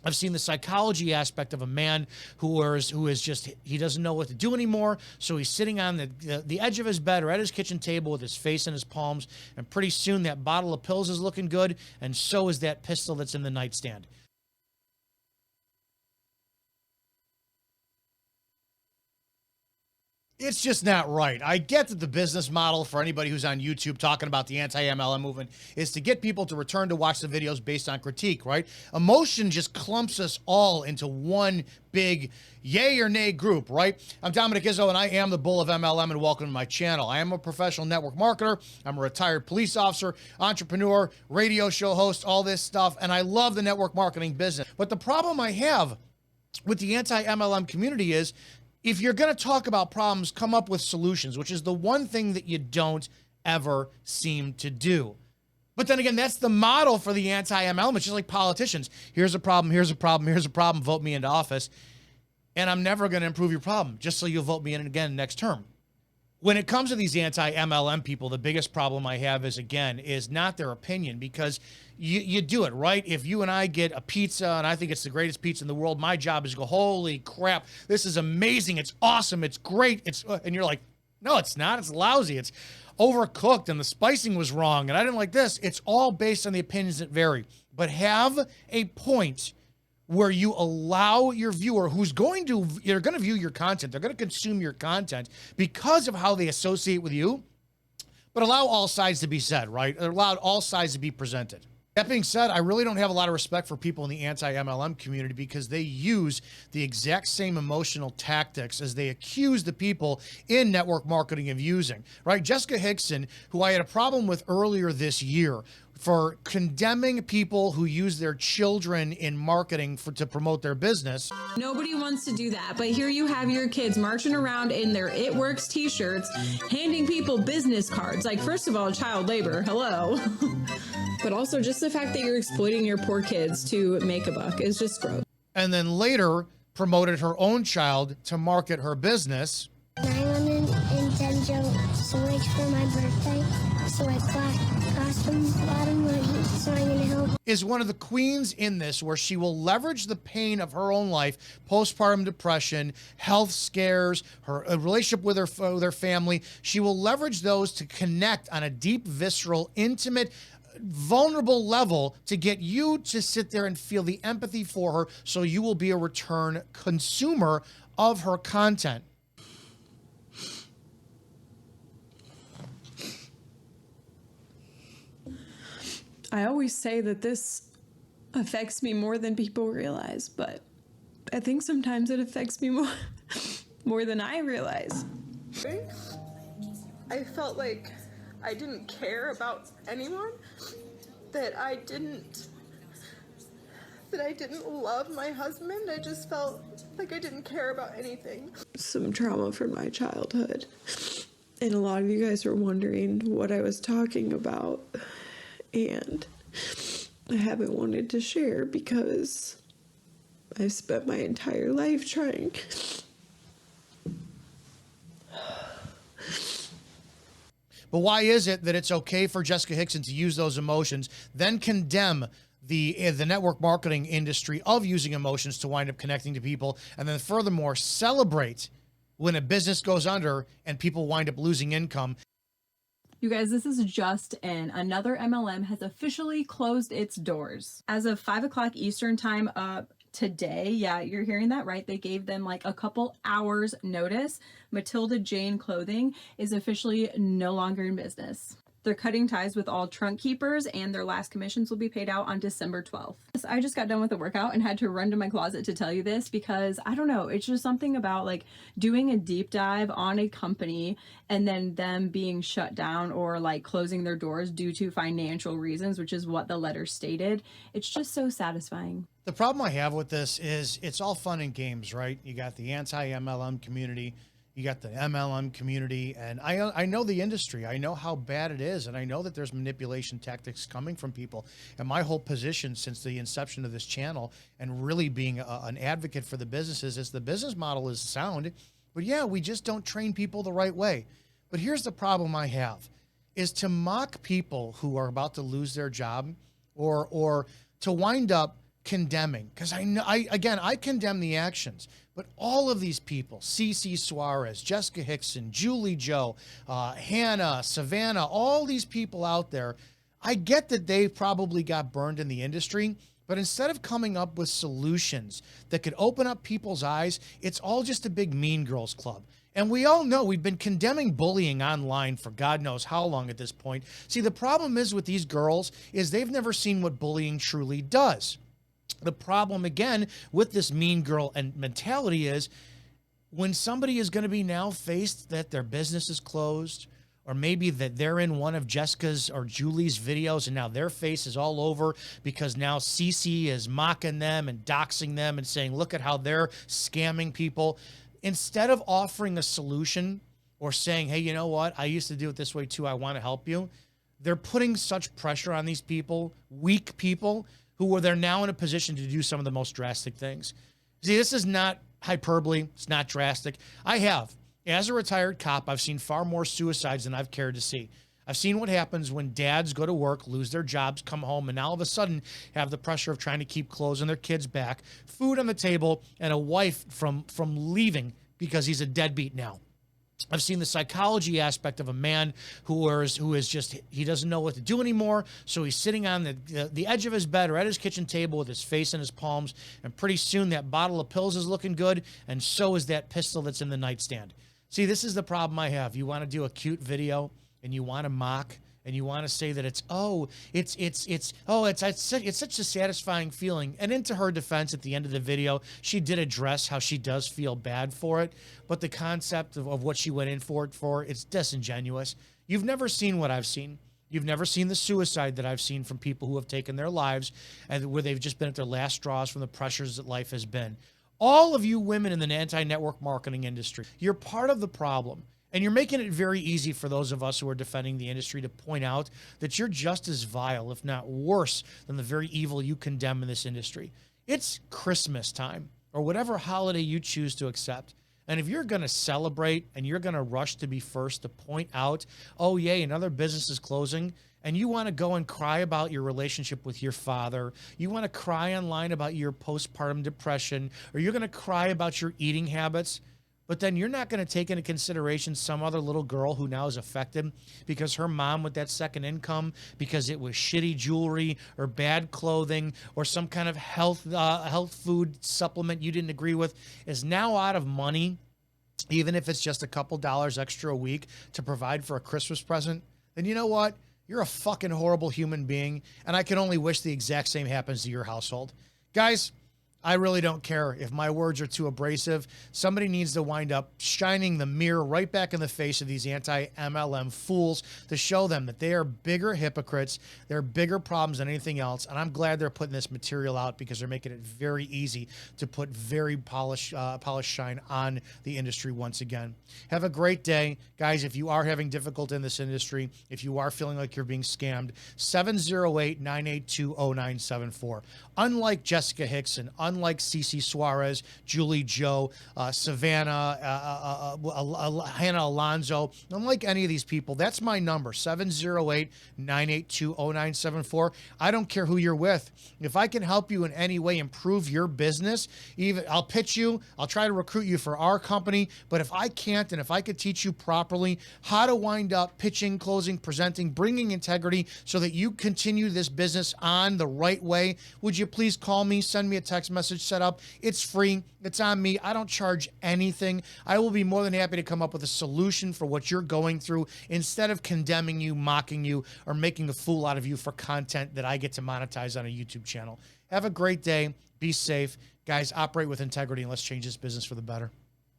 I've seen the psychology aspect of a man who is just, he doesn't know what to do anymore. So he's sitting on the edge of his bed or at his kitchen table with his face in his palms. And pretty soon that bottle of pills is looking good. And so is that pistol that's in the nightstand. It's just not right. I get that the business model for anybody who's on YouTube talking about the anti-MLM movement is to get people to return to watch the videos based on critique, right? Emotion just clumps us all into one big yay or nay group, right? I'm Dominick Izzo, and I am the bull of MLM, and welcome to my channel. I am a professional network marketer. I'm a retired police officer, entrepreneur, radio show host, all this stuff, and I love the network marketing business. But the problem I have with the anti-MLM community is, if you're going to talk about problems, come up with solutions, which is the one thing that you don't ever seem to do. But then again, that's the model for the anti-MLM. It's just like politicians. Here's a problem, here's a problem, here's a problem, vote me into office. And I'm never going to improve your problem, just so you'll vote me in again next term. When it comes to these anti-MLM people, the biggest problem I have is not their opinion, because you do it, right? If you and I get a pizza and I think it's the greatest pizza in the world, my job is to go, holy crap, this is amazing, it's awesome, it's great, and you're like, no, it's not, it's lousy, it's overcooked and the spicing was wrong and I didn't like this. It's all based on the opinions that vary. But have a point where you allow your viewer you're going to view your content, they're going to consume your content because of how they associate with you, but allow all sides to be said, right? Allow all sides to be presented. That being said, I really don't have a lot of respect for people in the anti-MLM community, because they use the exact same emotional tactics as they accuse the people in network marketing of using, right? Jessica Hickson, who I had a problem with earlier this year for condemning people who use their children in marketing to promote their business. Nobody wants to do that, but here you have your kids marching around in their It Works t-shirts, handing people business cards. Like, first of all, child labor, hello. But also just the fact that you're exploiting your poor kids to make a buck is just gross. And then later promoted her own child to market her business. I wanted Nintendo Switch for my birthday, so I bought him money, so I'm gonna help. Is one of the queens in this, where she will leverage the pain of her own life, postpartum depression, health scares, her relationship with her family. She will leverage those to connect on a deep, visceral, intimate, vulnerable level to get you to sit there and feel the empathy for her, so you will be a return consumer of her content. I always say that this affects me more than people realize, but I think sometimes it affects me more than I realize. I felt like I didn't care about anyone, that I didn't love my husband. I just felt like I didn't care about anything. Some trauma from my childhood, and a lot of you guys were wondering what I was talking about, and I haven't wanted to share because I've spent my entire life trying. But why is it that it's okay for Jessica Hickson to use those emotions, then condemn the network marketing industry of using emotions to wind up connecting to people, and then furthermore celebrate when a business goes under and people wind up losing income? You guys, this is just in. Another MLM has officially closed its doors. As of 5 o'clock Eastern time today, yeah, you're hearing that right, they gave them like a couple hours notice. Matilda Jane Clothing is officially no longer in business. They're cutting ties with all trunk keepers, and their last commissions will be paid out on December 12th. I just got done with a workout and had to run to my closet to tell you this, because I don't know, it's just something about like doing a deep dive on a company and then them being shut down or like closing their doors due to financial reasons, which is what the letter stated. It's just so satisfying. The problem I have with this is it's all fun and games, right? You got the anti-MLM community, you got the MLM community, and I know the industry. I know how bad it is, and I know that there's manipulation tactics coming from people. And my whole position since the inception of this channel, and really being an advocate for the businesses, is the business model is sound, but yeah, we just don't train people the right way. But here's the problem I have, is to mock people who are about to lose their job, or to wind up condemning, because I know, I condemn the actions, but all of these people, Cece Suarez, Jessica Hickson, Julie Joe, Hannah, Savannah, all these people out there, I get that they probably got burned in the industry, but instead of coming up with solutions that could open up people's eyes, it's all just a big Mean Girls Club. And we all know we've been condemning bullying online for God knows how long at this point. See, the problem is with these girls is they've never seen what bullying truly does. The problem, again, with this mean girl and mentality is when somebody is going to be now faced that their business is closed, or maybe that they're in one of Jessica's or Julie's videos and now their face is all over because now Cece is mocking them and doxing them and saying, look at how they're scamming people. Instead of offering a solution or saying, hey, you know what? I used to do it this way too. I want to help you. They're putting such pressure on these people, weak people, who are they're now in a position to do some of the most drastic things. See, this is not hyperbole. It's not drastic. As a retired cop, I've seen far more suicides than I've cared to see. I've seen what happens when dads go to work, lose their jobs, come home, and all of a sudden have the pressure of trying to keep clothes on their kids' back, food on the table, and a wife from leaving because he's a deadbeat now. I've seen the psychology aspect of a man who is just, he doesn't know what to do anymore. So he's sitting on the edge of his bed or at his kitchen table with his face in his palms. And pretty soon that bottle of pills is looking good. And so is that pistol that's in the nightstand. See, this is the problem I have. You want to do a cute video and you want to mock and you want to say that it's such a satisfying feeling. And into her defense, at the end of the video, she did address how she does feel bad for it. But the concept of what she went in for, it's disingenuous. You've never seen what I've seen. You've never seen the suicide that I've seen from people who have taken their lives and where they've just been at their last straws from the pressures that life has been. All of you women in the anti-network marketing industry, you're part of the problem. And you're making it very easy for those of us who are defending the industry to point out that you're just as vile, if not worse, than the very evil you condemn in this industry. It's Christmas time, or whatever holiday you choose to accept. And if you're going to celebrate and you're going to rush to be first to point out, oh, yay, another business is closing, and you want to go and cry about your relationship with your father, you want to cry online about your postpartum depression, or you're going to cry about your eating habits, but then you're not going to take into consideration some other little girl who now is affected because her mom with that second income, because it was shitty jewelry or bad clothing or some kind of health food supplement you didn't agree with, is now out of money, even if it's just a couple dollars extra a week to provide for a Christmas present. Then you know what? You're a fucking horrible human being, and I can only wish the exact same happens to your household. Guys, I really don't care if my words are too abrasive. Somebody needs to wind up shining the mirror right back in the face of these anti-MLM fools to show them that they are bigger hypocrites. They're bigger problems than anything else. And I'm glad they're putting this material out because they're making it very easy to put very polished shine on the industry once again. Have a great day. Guys, if you are having difficulty in this industry, if you are feeling like you're being scammed, 708-982-0974. Unlike Jessica Hickson, unlike Cece Suarez, Julie Joe, Savannah, Hannah Alonzo, unlike any of these people, that's my number, 708-982-0974. I don't care who you're with. If I can help you in any way improve your business, even I'll pitch you, I'll try to recruit you for our company, but if I can't, and if I could teach you properly how to wind up pitching, closing, presenting, bringing integrity so that you continue this business on the right way, would you please call me, send me a text message, set up. It's free. It's on me. I don't charge anything. I will be more than happy to come up with a solution for what you're going through instead of condemning you, mocking you, or making a fool out of you for content that I get to monetize on a YouTube channel. Have a great day. Be safe. Guys, operate with integrity and let's change this business for the better.